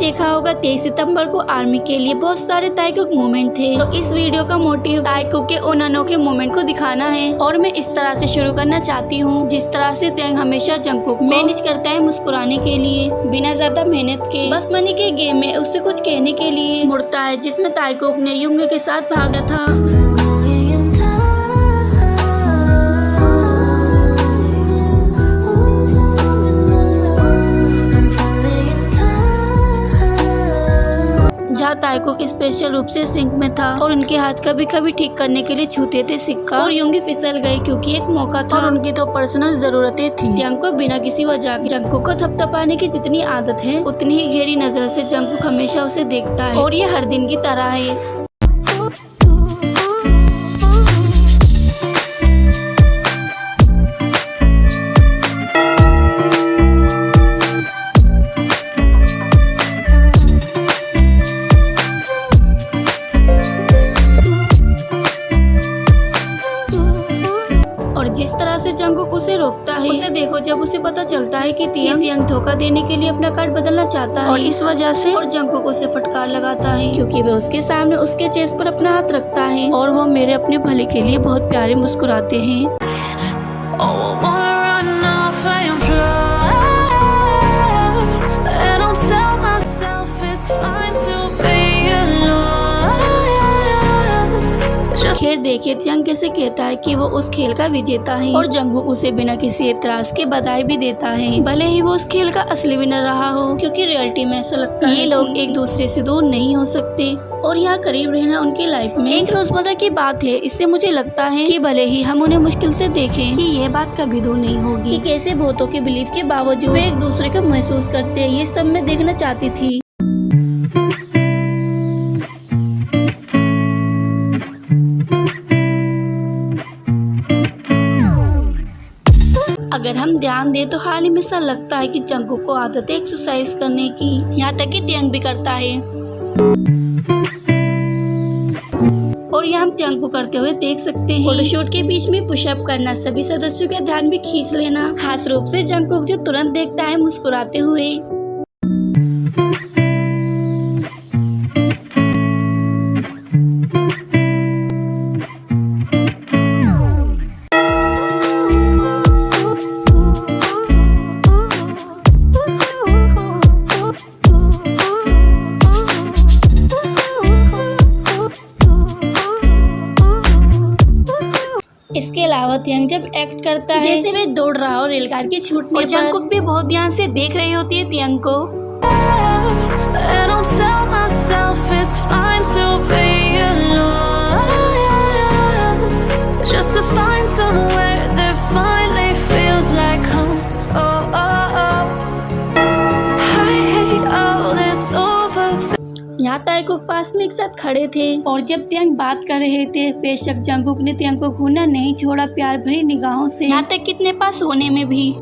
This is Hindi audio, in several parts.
देखा होगा 23 सितंबर को आर्मी के लिए बहुत सारे ताइकुक मोमेंट थे, तो इस वीडियो का मोटिव ताइकुक के उन अनोखे मोमेंट को दिखाना है। और मैं इस तरह से शुरू करना चाहती हूँ जिस तरह से त्यांग हमेशा जंगकुक मैनेज करता है मुस्कुराने के लिए बिना ज्यादा मेहनत के। बस मनी के गेम में उससे कुछ कहने के लिए मुड़ता है जिसमें ताइकुक ने युंग के साथ भागा था। जहाँ ताइकुक स्पेशल रूप से सिंक में था और उनके हाथ कभी कभी ठीक करने के लिए छूते थे सिक्का, और युंगी फिसल गई क्योंकि एक मौका था और उनकी तो पर्सनल जरूरतें थी। त्यांग को बिना किसी वजह के जंगकुक को थपथपाने की जितनी आदत है उतनी ही गहरी नजर से जंगकुक हमेशा उसे देखता है और ये हर दिन की तरह है। जिस तरह से जंगकुक उसे रोकता है, उसे देखो जब उसे पता चलता है कि तियांग धोखा देने के लिए अपना कार्ड बदलना चाहता है और इस वजह से और जंगकुक उसे फटकार लगाता है क्योंकि वह उसके सामने उसके चेस्ट पर अपना हाथ रखता है और वो मेरे अपने भले के लिए बहुत प्यारे मुस्कुराते हैं। खेल देखिए त्यांग कैसे कहता है कि वो उस खेल का विजेता है और जंगकुक उसे बिना किसी एतराज के बधाई भी देता है, भले ही वो उस खेल का असली विनर रहा हो, क्योंकि रियलिटी में ऐसा लगता है ये लोग एक दूसरे से दूर नहीं हो सकते और यहाँ करीब रहना उनकी लाइफ में एक रोजमर्रा की बात है। इससे मुझे लगता है कि भले ही हम उन्हें मुश्किल से देखें कि ये बात कभी दूर नहीं होगी कि कैसे बहुतों के बिलीफ के बावजूद वे एक दूसरे को महसूस करते हैं। ये सब मैं देखना चाहती थी। अगर हम ध्यान दें तो हाल ही में ऐसा लगता है कि जंगकुक को आदत है एक्सरसाइज करने की, यहाँ तक कि त्यांग भी करता है और यहाँ हम त्यांग को करते हुए देख सकते हैं। फोटोशूट के बीच में पुशअप करना, सभी सदस्यों का ध्यान भी खींच लेना, खास रूप से जंगकुक जो तुरंत देखता है मुस्कुराते हुए। इसके अलावा त्यांग जब एक्ट करता है जैसे वे दौड़ रहा हो रेलगाड़ी की छूटने पर, जंगकुक भी बहुत ध्यान से देख रही होती है त्यांग को। यहाँ ताइकुक पास में एक साथ खड़े थे और जब त्यांग बात कर रहे थे बेशक जंगकुक ने त्यांग को घूरना नहीं छोड़ा, प्यार भरी निगाहों से, यहाँ तक कितने पास होने में भी।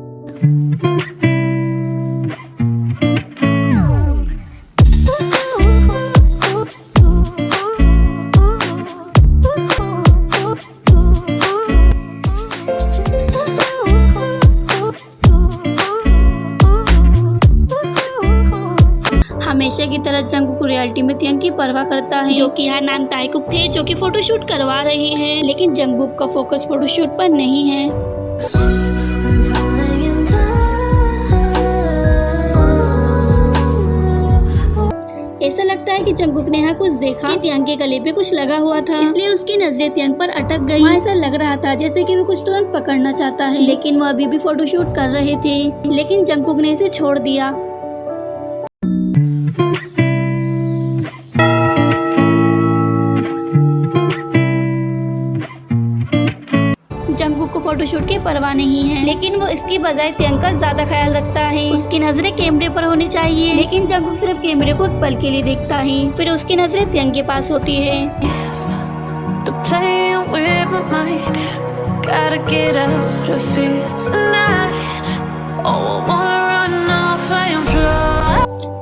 हमेशा की तरह जंगकुक रियलिटी में त्यांग की परवाह करता है, जो कि यहाँ नाम ताइकुक थे जो कि फोटोशूट करवा रहे हैं, लेकिन जंगकुक का फोकस फोटोशूट पर नहीं है। ऐसा लगता है कि जंगकुक ने यहाँ कुछ देखा कि त्यांग के गले पे कुछ लगा हुआ था, इसलिए उसकी नजरें त्यांग पर अटक गई। ऐसा लग रहा था जैसे कि वो कुछ तुरंत पकड़ना चाहता है, लेकिन वो अभी भी फोटोशूट कर रहे थे, लेकिन जंगकुक ने इसे छोड़ दिया। जंगकुक को फोटोशूट की परवाह नहीं है, लेकिन वो इसकी बजाय त्यांग का ज्यादा ख्याल रखता है। उसकी नजरें कैमरे पर होनी चाहिए, लेकिन जंगकुक सिर्फ कैमरे को एक पल के लिए देखता है, फिर उसकी नजरें त्यांग के पास होती है।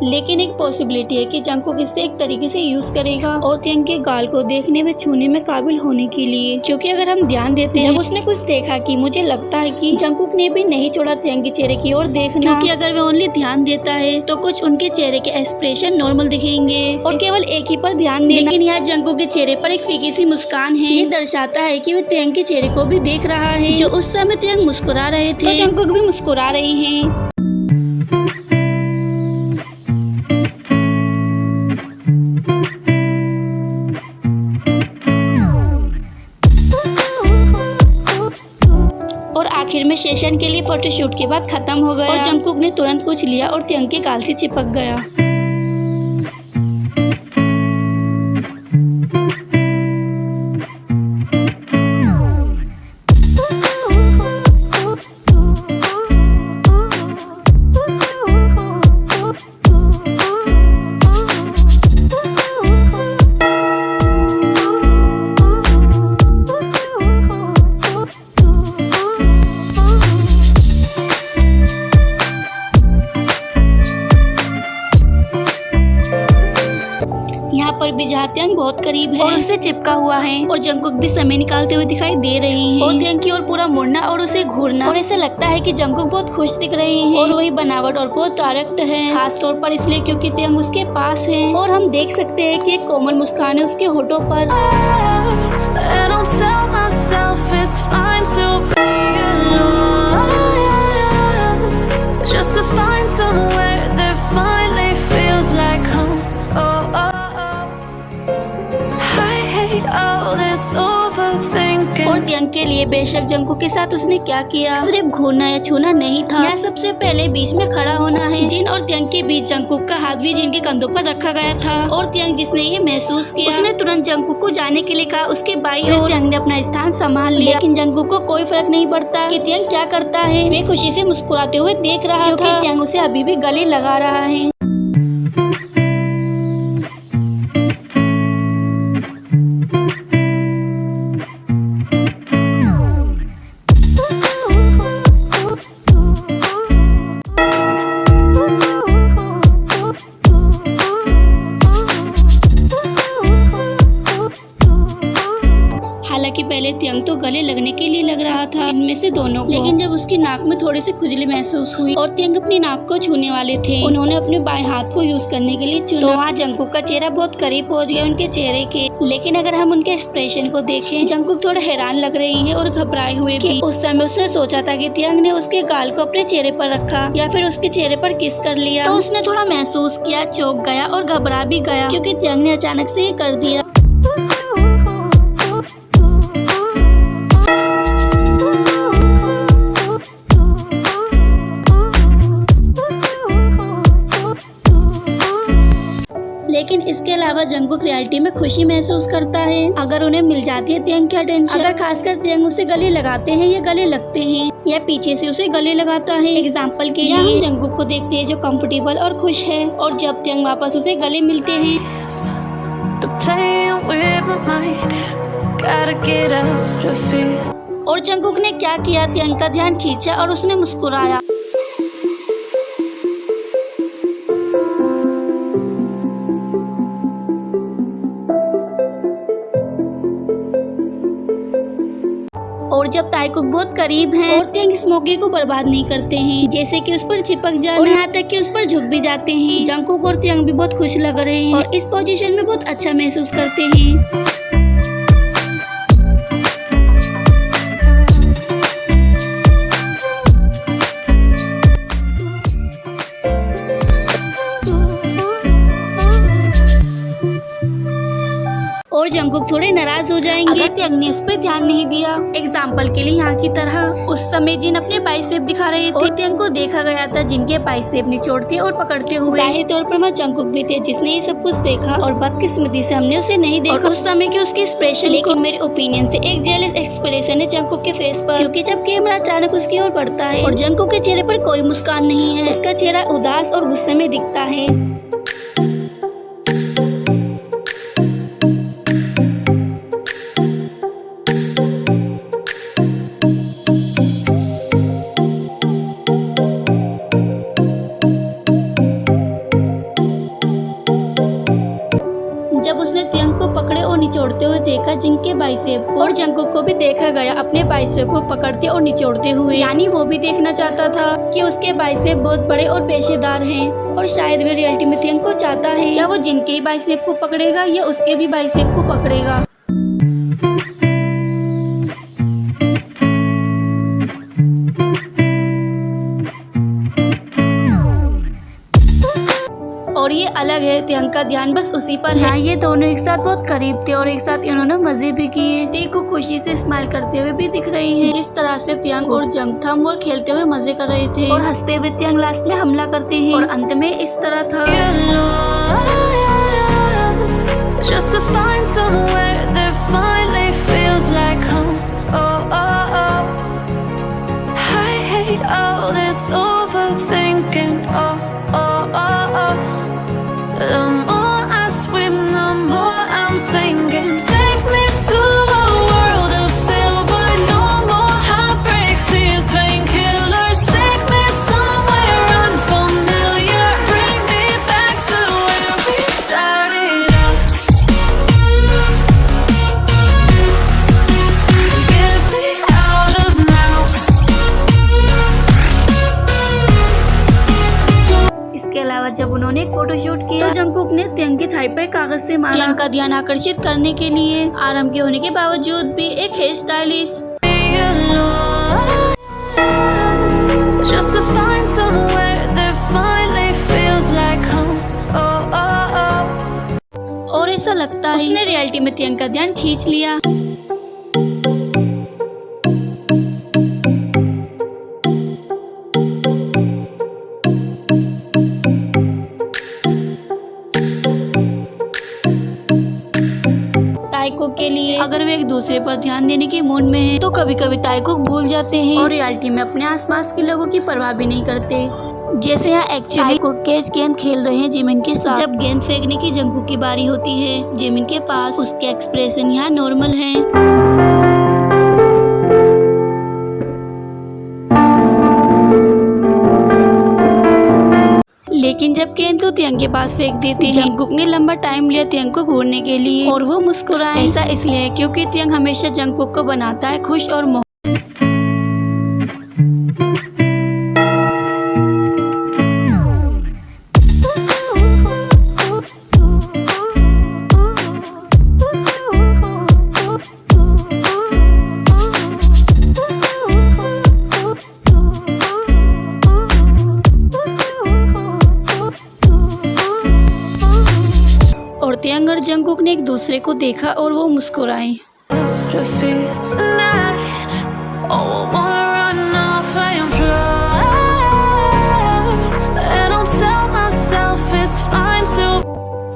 लेकिन लेकिन एक पॉसिबिलिटी है कि जंगकुक इससे एक तरीके से यूज करेगा और त्यंग के गाल को देखने में छूने में काबिल होने के लिए। क्योंकि अगर हम ध्यान देते हैं, जब उसने कुछ देखा कि मुझे लगता है कि जंगकुक ने भी नहीं छोड़ा त्यंग के चेहरे की ओर देखना, क्योंकि अगर वह ओनली ध्यान देता है तो कुछ उनके चेहरे के एक्सप्रेशन नॉर्मल दिखेंगे और केवल एक ही पर ध्यान देना। लेकिन यहाँ जंगकुक के चेहरे पर एक फीकी सी मुस्कान है। ये दर्शाता है कि वह त्यंग के चेहरे को भी देख रहा है। जो उस समय त्यंग मुस्कुरा रहे थे, तो जंगकुक भी मुस्कुरा रही है। आखिर में सेशन के लिए फोटोशूट के बाद खत्म हो गया और जंगकुक ने तुरंत कुछ लिया और त्यंग के गाल से चिपक गया। यहाँ पर भी जहाँ त्यंग बहुत करीब है और उससे चिपका हुआ है और जंगकुक भी समय निकालते हुए दिखाई दे रही है और त्यंग की ओर पूरा मुड़ना और उसे घूरना, और ऐसा लगता है कि जंगकुक बहुत खुश दिख रही है और वही बनावट और बहुत डायरेक्ट है, खास तौर पर इसलिए क्योंकि त्यंग उसके पास है और हम देख सकते हैं कि एक कोमल मुस्कान है उसके होठों पर। और त्यंग के लिए बेशक जंगकुक के साथ उसने क्या किया, सिर्फ घूरना या छूना नहीं था। यहाँ सबसे पहले बीच में खड़ा होना है। जिन और त्यंग के बीच जंगकुक का हाथ भी जिन के कंधों पर रखा गया था और त्यंग जिसने ये महसूस किया, उसने तुरंत जंगकुक को जाने के लिए कहा उसके बाई और त्यंग ने अपना स्थान संभाल लिया। लेकिन जंगकुक को कोई फर्क नहीं पड़ता कि त्यंग क्या करता है। वे खुशी से मुस्कुराते हुए देख रहा था क्योंकि त्यंग उसे अभी भी गले लगा रहा है। हालांकि पहले त्यंग तो गले लगने के लिए लग रहा था इनमें से दोनों को, लेकिन जब उसकी नाक में थोड़ी सी खुजली महसूस हुई और त्यंग अपनी नाक को छूने वाले थे, उन्होंने अपने बाएं हाथ को यूज करने के लिए चुना। तो वहाँ जंगकुक का चेहरा बहुत करीब पहुँच गया उनके चेहरे के। लेकिन अगर हम उनके एक्सप्रेशन को देखें, जंगकुक थोड़ा हैरान लग रही है और घबराए हुए भी। उस समय उसने सोचा था कि त्यंग ने उसके गाल को अपने चेहरे पर रखा या फिर उसके चेहरे पर किस कर लिया, तो उसने थोड़ा महसूस किया, चौंक गया और घबरा भी गया क्योंकि त्यंग ने अचानक से ये कर दिया। लेकिन इसके अलावा जंगकुक रियलिटी में खुशी महसूस करता है अगर उन्हें मिल जाती है त्यंग की अटेंशन। अगर खासकर त्यंग उसे गले लगाते हैं या गले लगते हैं या पीछे से उसे गले लगाता है। एग्जाम्पल के लिए हम जंगकुक को देखते हैं जो कंफर्टेबल और खुश है, और जब त्यंग वापस उसे गले मिलते हैं और जंगकुक ने क्या किया, त्यंग का ध्यान खींचा और उसने मुस्कुराया। और जब ताइकुक बहुत करीब हैं और त्यंग इस मौके को बर्बाद नहीं करते हैं, जैसे कि उस पर चिपक जाना और यहाँ तक कि उस पर झुक भी जाते हैं। जंगकुक और त्यंग भी बहुत खुश लग रहे हैं और इस पोजीशन में बहुत अच्छा महसूस करते हैं। और जंगकुक थोड़े नाराज हो जाएंगे अगर त्यंग ने उस पर ध्यान नहीं दिया। एग्जाम्पल के लिए यहाँ की तरह उस समय जिन अपने बाइसेप दिखा रहे थे और त्यंग को देखा गया था जिनके बाइसेप निचोड़ते और पकड़ते हुए। जाहिर तौर पर वह जंगकुक भी थे जिसने ये सब कुछ देखा और बदकिस्मती से हमने उसे नहीं देखा और उस समय के उसके एक्सप्रेशन। लेकिन मेरे ओपिनियन से एक जेलस एक्सप्रेशन है जंगकुक के फेस पर, क्योंकि जब कैमरा अचानक उसकी ओर बढ़ता है और जंगकुक के चेहरे पर कोई मुस्कान नहीं है, उसका चेहरा उदास और गुस्से में दिखता है। देखा गया अपने बाइसेप को पकड़ते और निचोड़ते हुए, यानी वो भी देखना चाहता था कि उसके बाइसेप बहुत बड़े और पेशेदार हैं और शायद वे रियलिटी में थियंग को चाहता है। क्या वो जिनके ही बाइसेप को पकड़ेगा या उसके भी बाइसेप को पकड़ेगा। और ये अलग है, थियंग का ध्यान बस उसी पर है। ये दोनों एक साथ बहुत करीब थे और एक साथ इन्होंने मजे भी किए। थियंग को खुशी से स्माइल करते हुए भी दिख रही है। जिस तरह से थियंग और जंग थम और खेलते हुए मजे कर रहे थे और हंसते हुए थियंग लास्ट में हमला करते हैं और अंत में इस तरह था। Just to find somewhere that finally feels like home. Oh, oh, oh. I hate all this overthinking. Oh, oh, oh, oh. The more I swim, the more I'm sinking. Take me to a world of silver. No more heartbreaks, tears, painkillers. Take me somewhere unfamiliar. Bring me back to where we started out. Get me out of now. इसके अलावा जब उन्होंने एक फोटोशूट किया तो जंगकुक ने थियंग की थाई पर कागज से मारा। थियंग का ध्यान आकर्षित करने के लिए आराम के होने के बावजूद भी एक hair stylist Just to find somewhere that finally feels like home. Oh, oh, oh. और ऐसा लगता है उसने रियलिटी में थियंग का ध्यान खींच लिया। ताइकुक के लिए अगर वे एक दूसरे पर ध्यान देने के मूड में हैं, तो कभी कभी ताइकुक भूल जाते हैं और रियलिटी में अपने आसपास के लोगों की परवाह भी नहीं करते। जैसे यहाँ एक्चुअली ताइकुक कैच गेंद खेल रहे हैं जिमिन के साथ। जब गेंद फेंकने की जंगकुक की बारी होती है जिमिन के पास, उसके एक्सप्रेशन यहाँ नॉर्मल हैं। लेकिन जब गेंद को थियंग के पास फेंक देते हैं, जंगकुक ने लंबा टाइम लिया थियंग को घूरने के लिए और वो मुस्कुराए। ऐसा इसलिए है क्योंकि थियंग हमेशा जंगकुक को बनाता है खुश और मोह। और थियंग और जंगकुक ने एक दूसरे को देखा और वो मुस्कुराए। To feel tonight. Oh, I wanna run off and fly. And I'll tell myself it's fine to.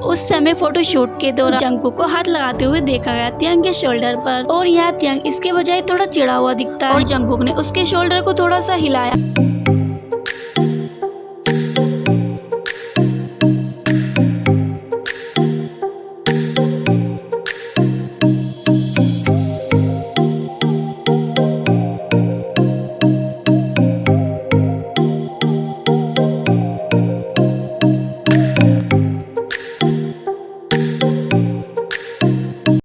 उस समय फोटोशूट के दौरान जंगकुक को हाथ लगाते हुए देखा गया थियंग के शोल्डर पर और यहाँ थियंग इसके बजाय थोड़ा चिढ़ा हुआ दिखता है और जंगकुक ने उसके शोल्डर को थोड़ा सा हिलाया।